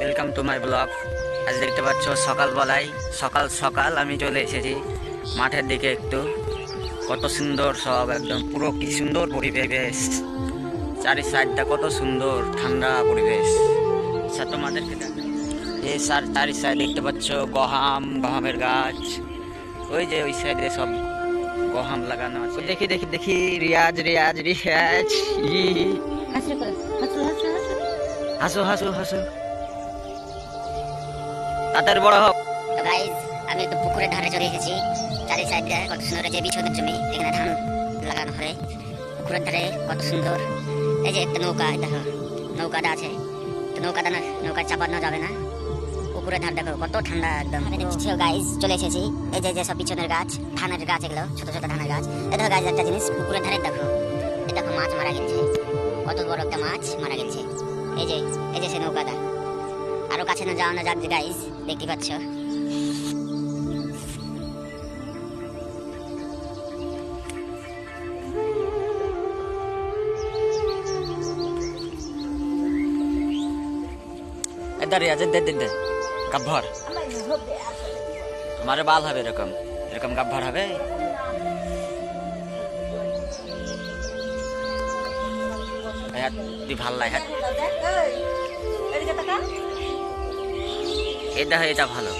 Welcome to my blog. আজ দেখতে পাচ্ছ সকালবেলায় সকাল সকাল আমি চলে এসেছি মাঠের দিকে। একটু কত সুন্দর সব, একদম পুরো কি সুন্দর পরিবেশ, চারি সাইডটা কত সুন্দর ঠান্ডা পরিবেশ। আচ্ছা তোমাদেরকে এই চারি সাইড দেখতে পাচ্ছ গহামের গাছ, ওই যে ওই সাইডে সব গহাম লাগানো আছে। দেখি দেখি দেখি রিয়াজ রিয়াজ রিয়াজ হাসো হাসো হাসো তাদের বড় হোক। তো গাইস আমি একটু পুকুরের ধারে চলে এসেছি। চারি সাইডে কত সুন্দর যে বিছনের জমি, এখানে ধান লাগানো হয়। পুকুরের ধারে কত সুন্দর, এই যে একটা নৌকা, দেখো নৌকাটা আছে, তো নৌকা চাপানো যাবে না। পুকুরের ধার দেখো কত ঠান্ডা একদম। আমি দেখছি গাইস চলে এসেছি, এই যে সব পিছনের গাছ, ধানের গাছ, এগুলো ছোট ছোট ধানের গাছ। এই দেখো গাইস একটা জিনিস, পুকুরের ধারে দেখো, এই দেখো মাছ মারা গেছে, কত বড় একটা মাছ মারা গেছে। এই যে সে নৌকাটা, আরো কাছে না যাওয়া না যাক গাইস, দেখতে পাচ্ছ। এদারে আছে দে দে দে গাভ্ভর, তোমার বাল হবে এরকম এরকম গাভ্ভর হবে। তুই ভাল লাগে এটা ভালো।